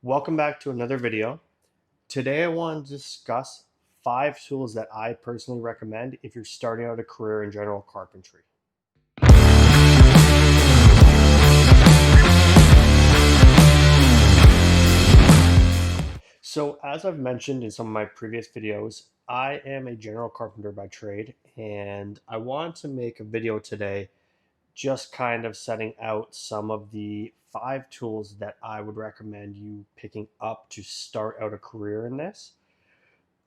Welcome back to another video. Today I want to discuss 5 tools that I personally recommend if you're starting out a career in general carpentry. So as I've mentioned in some of my previous videos, I am a general carpenter by trade, and I want to make a video today just kind of setting out some of the 5 tools that I would recommend you picking up to start out a career in this.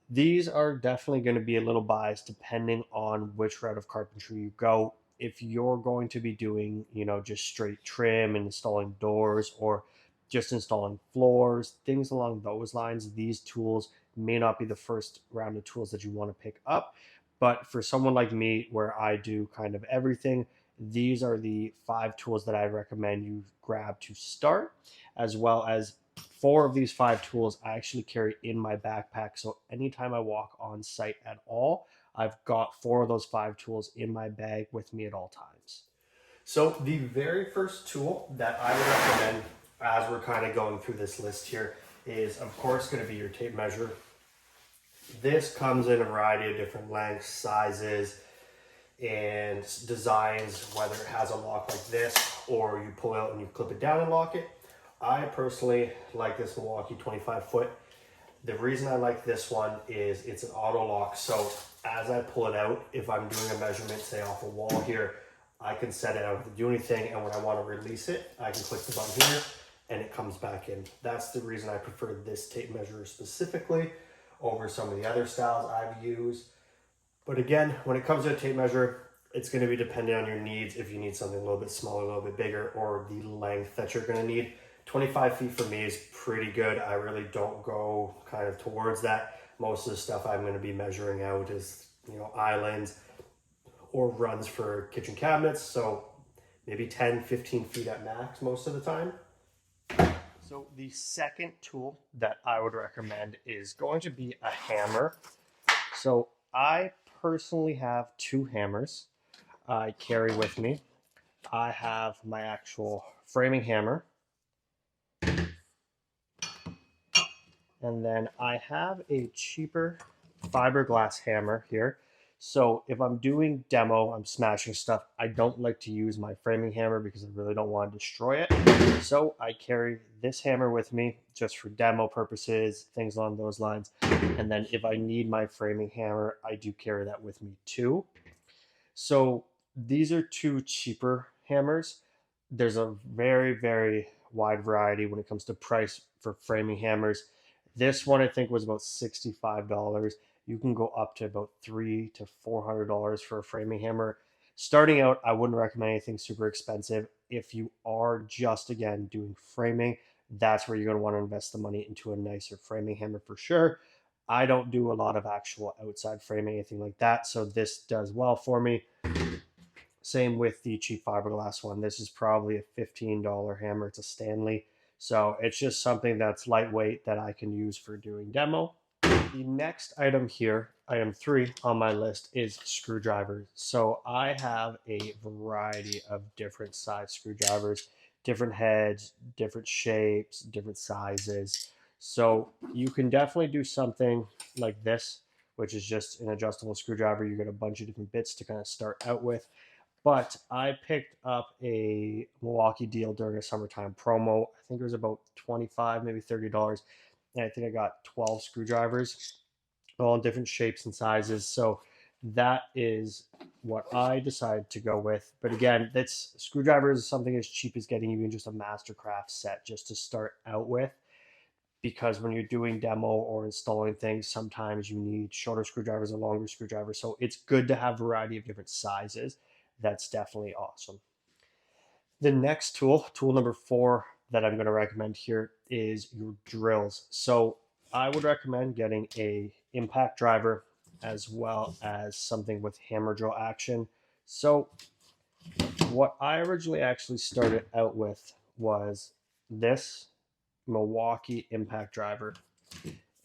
These are definitely going to be a little biased depending on which route of carpentry you go. If you're going to be doing, just straight trim and installing doors or just installing floors, things along those lines, these tools may not be the first round of tools that you want to pick up. But for someone like me, where I do kind of everything, these are the 5 tools that I recommend you grab to start, as well as 4 of these 5 tools I actually carry in my backpack. So anytime I walk on site at all, I've got 4 of those 5 tools in my bag with me at all times. So the very first tool that I would recommend as we're kind of going through this list here is, of course, going to be your tape measure. This comes in a variety of different lengths, sizes, and designs, whether it has a lock like this or you pull it out and you clip it down and lock it. I personally like this Milwaukee 25 foot. The reason I like this one is it's an auto lock. So as I pull it out, if I'm doing a measurement, say off a wall here, I can set it out to do anything. And when I want to release it, I can click the button here and it comes back in. That's the reason I prefer this tape measure specifically over some of the other styles I've used. But again, when it comes to a tape measure, it's going to be dependent on your needs. If you need something a little bit smaller, a little bit bigger, or the length that you're going to need. 25 feet for me is pretty good. I really don't go kind of towards that. Most of the stuff I'm going to be measuring out is, islands or runs for kitchen cabinets. So maybe 10, 15 feet at max most of the time. So the second tool that I would recommend is going to be a hammer. So I personally have 2 hammers I carry with me. I have my actual framing hammer. And then I have a cheaper fiberglass hammer here. So if I'm doing demo, I'm smashing stuff, I don't like to use my framing hammer because I really don't want to destroy it. So I carry this hammer with me just for demo purposes, things along those lines. And then if I need my framing hammer, I do carry that with me too. So these are 2 cheaper hammers. There's a very, very wide variety when it comes to price for framing hammers. This one I think was about $65. You can go up to about $300 to $400 for a framing hammer. Starting out, I wouldn't recommend anything super expensive. If you are just, again, doing framing, that's where you're going to want to invest the money into a nicer framing hammer for sure. I don't do a lot of actual outside framing, anything like that, so this does well for me. Same with the cheap fiberglass one. This is probably a $15 hammer. It's a Stanley. So it's just something that's lightweight that I can use for doing demo. The next item here, item 3 on my list, is screwdrivers. So I have a variety of different size screwdrivers, different heads, different shapes, different sizes. So you can definitely do something like this, which is just an adjustable screwdriver. You get a bunch of different bits to kind of start out with. But I picked up a Milwaukee deal during a summertime promo. I think it was about $25, maybe $30. And I think I got 12 screwdrivers, all in different shapes and sizes. So that is what I decided to go with. But again, that's screwdrivers is something as cheap as getting even just a Mastercraft set just to start out with. Because when you're doing demo or installing things, sometimes you need shorter screwdrivers or longer screwdrivers. So it's good to have a variety of different sizes. That's definitely awesome. The next tool, tool number 4 that I'm going to recommend here is your drills. So I would recommend getting a impact driver as well as something with hammer drill action. So what I originally actually started out with was this Milwaukee impact driver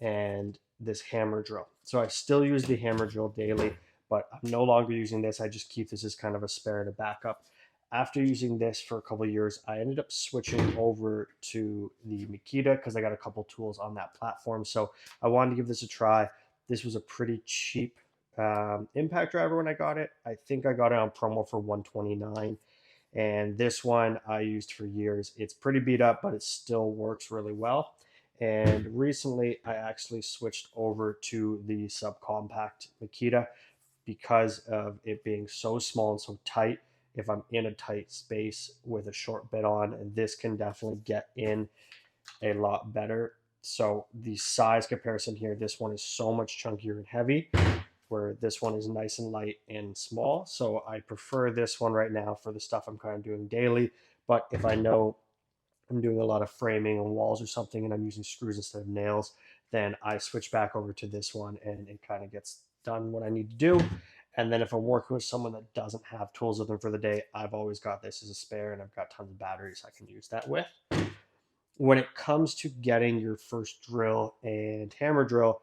and this hammer drill. So I still use the hammer drill daily, but I'm no longer using this. I just keep this as kind of a spare and a backup. After using this for a couple of years, I ended up switching over to the Makita because I got a couple tools on that platform. So I wanted to give this a try. This was a pretty cheap impact driver when I got it. I think I got it on promo for 129, and this one I used for years. It's pretty beat up, but it still works really well. And recently I actually switched over to the subcompact Makita because of it being so small and so tight. If I'm in a tight space with a short bit on, this can definitely get in a lot better. So the size comparison here, this one is so much chunkier and heavy, where this one is nice and light and small. So I prefer this one right now for the stuff I'm kind of doing daily. But if I know I'm doing a lot of framing on walls or something and I'm using screws instead of nails, then I switch back over to this one and it kind of gets done what I need to do. And then if I'm working with someone that doesn't have tools with them for the day, I've always got this as a spare and I've got tons of batteries I can use that with. When it comes to getting your first drill and hammer drill,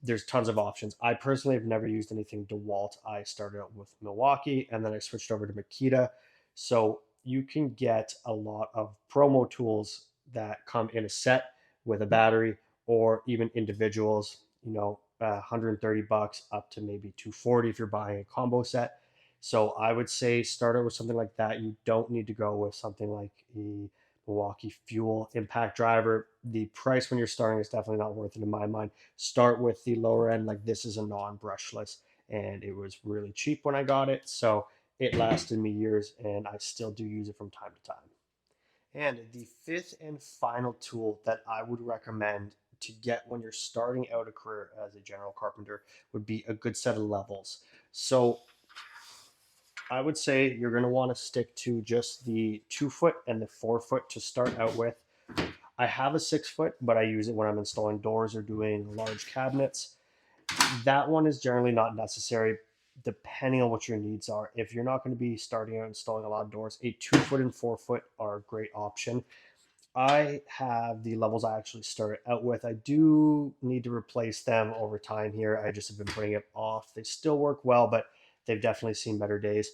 there's tons of options. I personally have never used anything DeWalt. I started out with Milwaukee and then I switched over to Makita. So you can get a lot of promo tools that come in a set with a battery, or even individuals, 130 bucks up to maybe 240 if you're buying a combo set. So I would say start out with something like that. You don't need to go with something like a Milwaukee Fuel impact driver. The price when you're starting is definitely not worth it in my mind. Start with the lower end. Like, this is a non-brushless and it was really cheap when I got it. So it lasted me years and I still do use it from time to time. And the fifth and final tool that I would recommend to get when you're starting out a career as a general carpenter would be a good set of levels. So I would say you're going to want to stick to just the 2 foot and the 4 foot to start out with. I have a 6 foot, but I use it when I'm installing doors or doing large cabinets. That one is generally not necessary depending on what your needs are. If you're not going to be starting out installing a lot of doors, a 2 foot and 4 foot are a great option. I have the levels I actually started out with. I do need to replace them over time here. I just have been putting it off. They still work well, but they've definitely seen better days.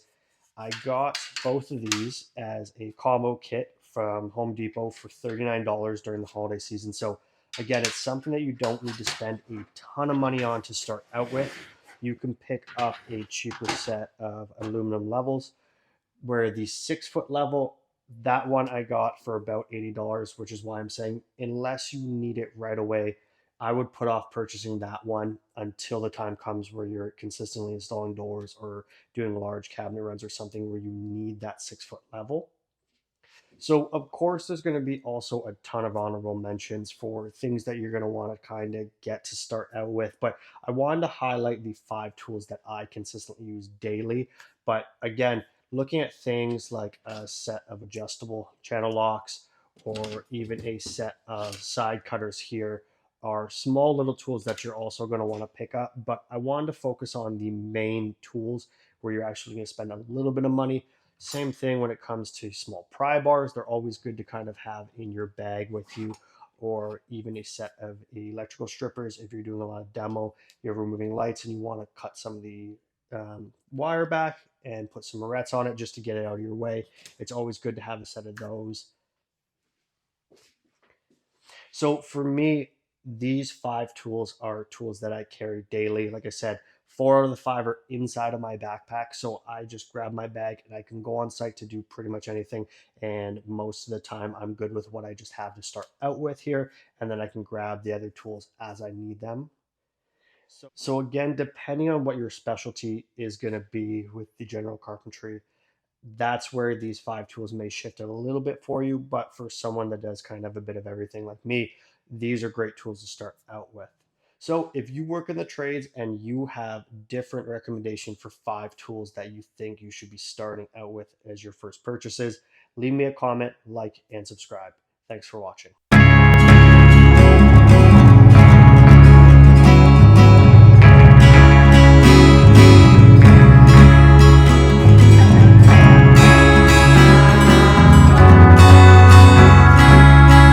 I got both of these as a combo kit from Home Depot for $39 during the holiday season. So again, it's something that you don't need to spend a ton of money on to start out with. You can pick up a cheaper set of aluminum levels, where the 6 foot level, that one I got for about $80, which is why I'm saying unless you need it right away, I would put off purchasing that one until the time comes where you're consistently installing doors or doing large cabinet runs or something where you need that 6 foot level. So, of course, there's going to be also a ton of honorable mentions for things that you're going to want to kind of get to start out with. But I wanted to highlight the 5 tools that I consistently use daily. But again, looking at things like a set of adjustable channel locks or even a set of side cutters here are small little tools that you're also going to want to pick up. But I wanted to focus on the main tools where you're actually going to spend a little bit of money. Same thing when it comes to small pry bars. They're always good to kind of have in your bag with you, or even a set of electrical strippers. If you're doing a lot of demo, you're removing lights and you want to cut some of the wire back and put some barrettes on it just to get it out of your way. It's always good to have a set of those. So for me, these 5 tools are tools that I carry daily. Like I said, 4 out of the 5 are inside of my backpack. So I just grab my bag and I can go on site to do pretty much anything. And most of the time, I'm good with what I just have to start out with here. And then I can grab the other tools as I need them. So again, depending on what your specialty is going to be with the general carpentry, that's where these 5 tools may shift a little bit for you. But for someone that does kind of a bit of everything like me, these are great tools to start out with. So if you work in the trades and you have different recommendation for 5 tools that you think you should be starting out with as your first purchases, leave me a comment, like, and subscribe. Thanks for watching.